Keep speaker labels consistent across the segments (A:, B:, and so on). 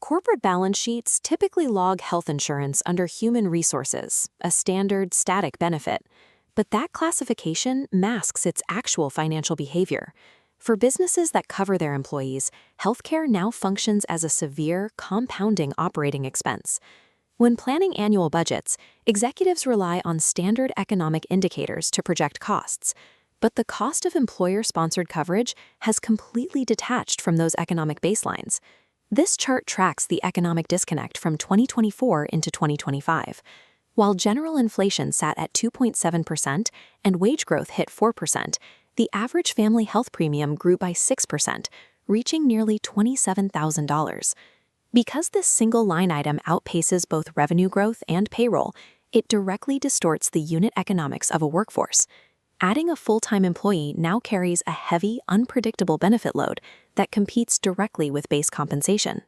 A: Corporate balance sheets typically log health insurance under human resources, a standard static benefit. But that classification masks its actual financial behavior. For businesses that cover their employees, healthcare now functions as a severe, compounding operating expense. When planning annual budgets, executives rely on standard economic indicators to project costs. But the cost of employer-sponsored coverage has completely detached from those economic baselines. This chart tracks the economic disconnect from 2024 into 2025. While general inflation sat at 2.7% and wage growth hit 4%, the average family health premium grew by 6%, reaching nearly $27,000. Because this single line item outpaces both revenue growth and payroll, it directly distorts the unit economics of a workforce. Adding a full-time employee now carries a heavy, unpredictable benefit load that competes directly with base compensation.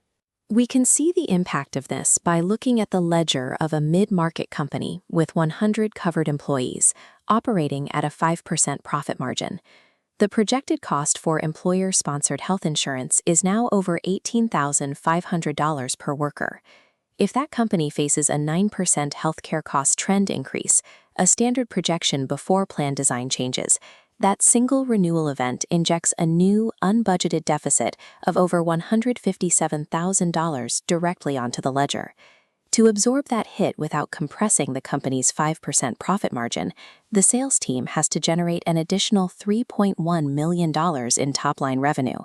A: We can see the impact of this by looking at the ledger of a mid-market company with 100 covered employees, operating at a 5% profit margin. The projected cost for employer-sponsored health insurance is now over $18,500 per worker. If that company faces a 9% healthcare cost trend increase, a standard projection before plan design changes, that single renewal event injects a new, unbudgeted deficit of over $157,000 directly onto the ledger. To absorb that hit without compressing the company's 5% profit margin, the sales team has to generate an additional $3.1 million in top-line revenue.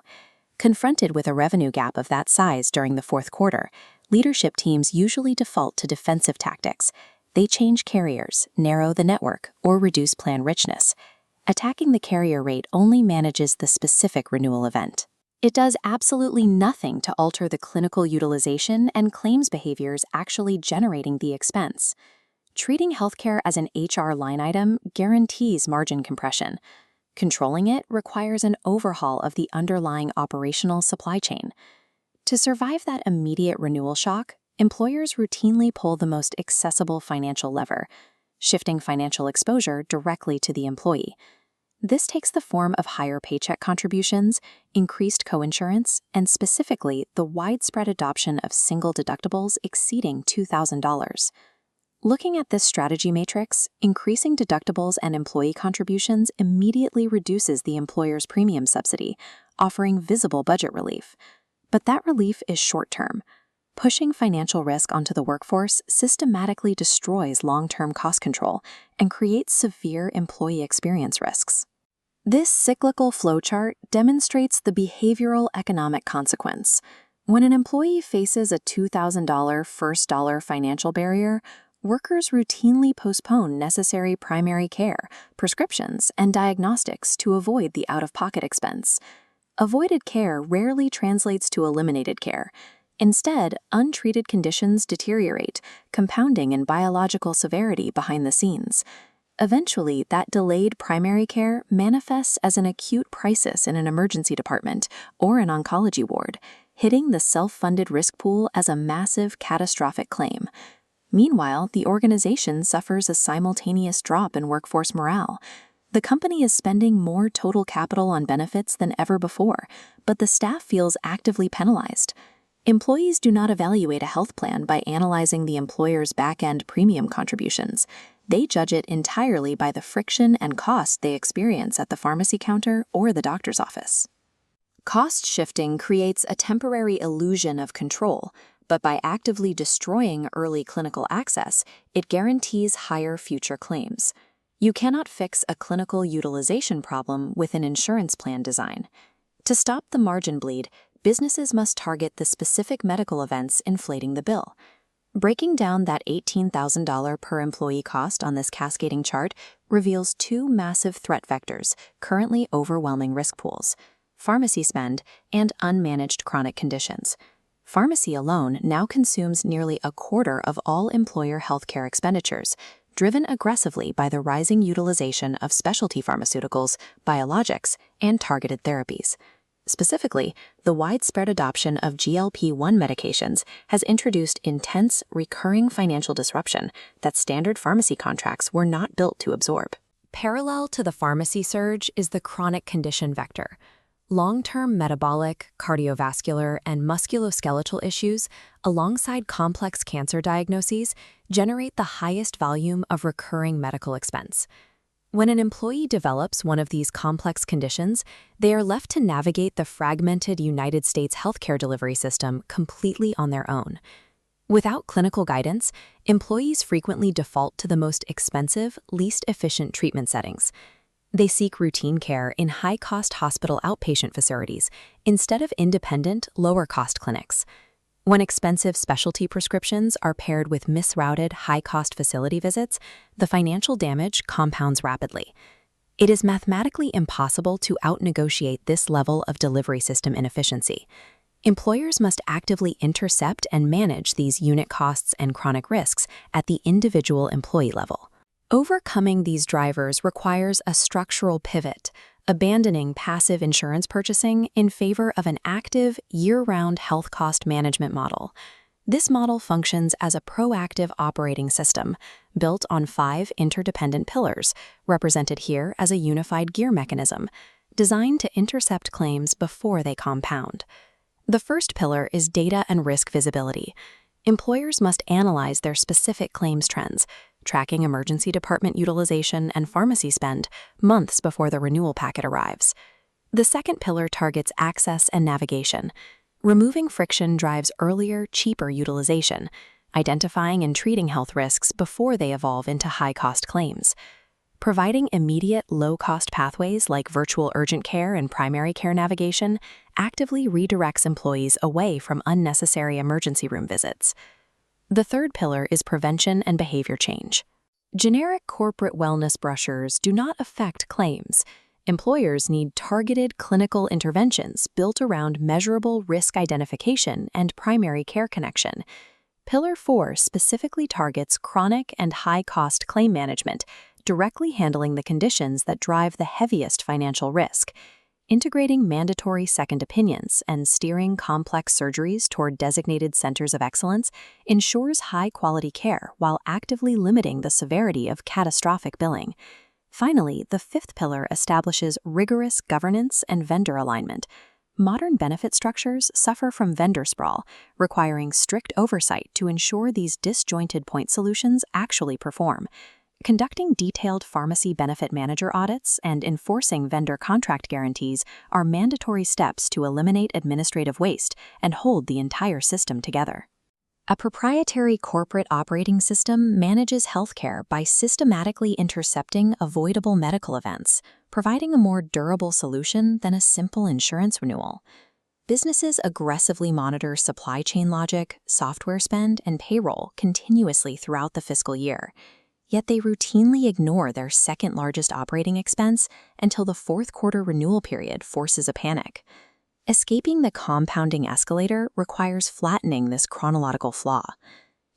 A: Confronted with a revenue gap of that size during the fourth quarter, leadership teams usually default to defensive tactics. They change carriers, narrow the network, or reduce plan richness. Attacking the carrier rate only manages the specific renewal event. It does absolutely nothing to alter the clinical utilization and claims behaviors actually generating the expense. Treating healthcare as an HR line item guarantees margin compression. Controlling it requires an overhaul of the underlying operational supply chain. To survive that immediate renewal shock, employers routinely pull the most accessible financial lever, shifting financial exposure directly to the employee. This takes the form of higher paycheck contributions, increased coinsurance, and specifically the widespread adoption of single deductibles exceeding $2,000. Looking at this strategy matrix, increasing deductibles and employee contributions immediately reduces the employer's premium subsidy, offering visible budget relief. But that relief is short-term. Pushing financial risk onto the workforce systematically destroys long-term cost control and creates severe employee experience risks. This cyclical flowchart demonstrates the behavioral economic consequence. When an employee faces a $2,000 first dollar financial barrier, workers routinely postpone necessary primary care, prescriptions, and diagnostics to avoid the out-of-pocket expense. Avoided care rarely translates to eliminated care. Instead, untreated conditions deteriorate, compounding in biological severity behind the scenes. Eventually, that delayed primary care manifests as an acute crisis in an emergency department or an oncology ward, hitting the self-funded risk pool as a massive, catastrophic claim. Meanwhile, the organization suffers a simultaneous drop in workforce morale. The company is spending more total capital on benefits than ever before, but the staff feels actively penalized. Employees do not evaluate a health plan by analyzing the employer's back-end premium contributions. They judge it entirely by the friction and cost they experience at the pharmacy counter or the doctor's office. Cost shifting creates a temporary illusion of control, but by actively destroying early clinical access, it guarantees higher future claims. You cannot fix a clinical utilization problem with an insurance plan design. To stop the margin bleed, businesses must target the specific medical events inflating the bill. Breaking down that $18,000 per employee cost on this cascading chart reveals two massive threat vectors currently overwhelming risk pools: pharmacy spend and unmanaged chronic conditions. Pharmacy alone now consumes nearly a quarter of all employer healthcare expenditures, driven aggressively by the rising utilization of specialty pharmaceuticals, biologics, and targeted therapies. Specifically, the widespread adoption of GLP-1 medications has introduced intense, recurring financial disruption that standard pharmacy contracts were not built to absorb. Parallel to the pharmacy surge is the chronic condition vector. Long-term metabolic, cardiovascular, and musculoskeletal issues, alongside complex cancer diagnoses, generate the highest volume of recurring medical expense. When an employee develops one of these complex conditions, they are left to navigate the fragmented United States healthcare delivery system completely on their own. Without clinical guidance, employees frequently default to the most expensive, least efficient treatment settings. They seek routine care in high-cost hospital outpatient facilities instead of independent, lower-cost clinics. When expensive specialty prescriptions are paired with misrouted, high-cost facility visits, the financial damage compounds rapidly. It is mathematically impossible to outnegotiate this level of delivery system inefficiency. Employers must actively intercept and manage these unit costs and chronic risks at the individual employee level. Overcoming these drivers requires a structural pivot, abandoning passive insurance purchasing in favor of an active, year-round health cost management model. This model functions as a proactive operating system built on 5 interdependent pillars, represented here as a unified gear mechanism, designed to intercept claims before they compound. The first pillar is data and risk visibility. Employers must analyze their specific claims trends, tracking emergency department utilization and pharmacy spend months before the renewal packet arrives. The second pillar targets access and navigation. Removing friction drives earlier, cheaper utilization, identifying and treating health risks before they evolve into high-cost claims. Providing immediate, low-cost pathways like virtual urgent care and primary care navigation actively redirects employees away from unnecessary emergency room visits. The third pillar is prevention and behavior change. Generic corporate wellness brochures do not affect claims. Employers need targeted clinical interventions built around measurable risk identification and primary care connection. Pillar 4 specifically targets chronic and high-cost claim management, directly handling the conditions that drive the heaviest financial risk. Integrating mandatory second opinions and steering complex surgeries toward designated centers of excellence ensures high-quality care while actively limiting the severity of catastrophic billing. Finally, the fifth pillar establishes rigorous governance and vendor alignment. Modern benefit structures suffer from vendor sprawl, requiring strict oversight to ensure these disjointed point solutions actually perform. Conducting detailed pharmacy benefit manager audits and enforcing vendor contract guarantees are mandatory steps to eliminate administrative waste and hold the entire system together. A proprietary corporate operating system manages healthcare by systematically intercepting avoidable medical events, providing a more durable solution than a simple insurance renewal. Businesses aggressively monitor supply chain logic, software spend, and payroll continuously throughout the fiscal year. Yet they routinely ignore their second largest operating expense until the fourth quarter renewal period forces a panic. Escaping the compounding escalator requires flattening this chronological flaw.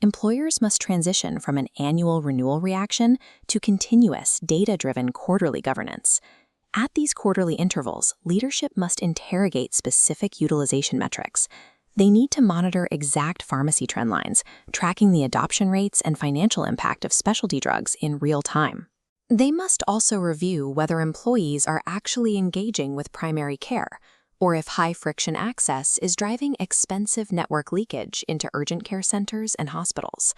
A: Employers must transition from an annual renewal reaction to continuous, data-driven quarterly governance. At these quarterly intervals, leadership must interrogate specific utilization metrics. They need to monitor exact pharmacy trend lines, tracking the adoption rates and financial impact of specialty drugs in real time. They must also review whether employees are actually engaging with primary care, or if high-friction access is driving expensive network leakage into urgent care centers and hospitals.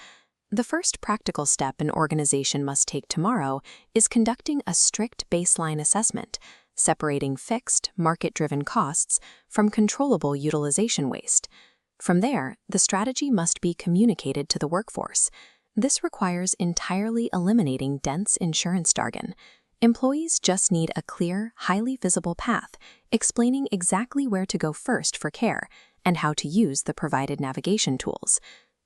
A: The first practical step an organization must take tomorrow is conducting a strict baseline assessment, separating fixed, market-driven costs from controllable utilization waste. From there, the strategy must be communicated to the workforce. This requires entirely eliminating dense insurance jargon. Employees just need a clear, highly visible path explaining exactly where to go first for care and how to use the provided navigation tools.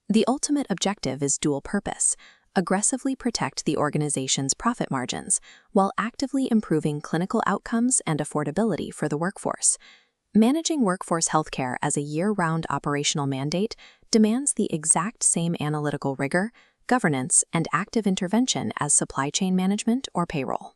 A: The ultimate objective is dual purpose: aggressively protect the organization's profit margins while actively improving clinical outcomes and affordability for the workforce. Managing workforce healthcare as a year-round operational mandate demands the exact same analytical rigor, governance, and active intervention as supply chain management or payroll.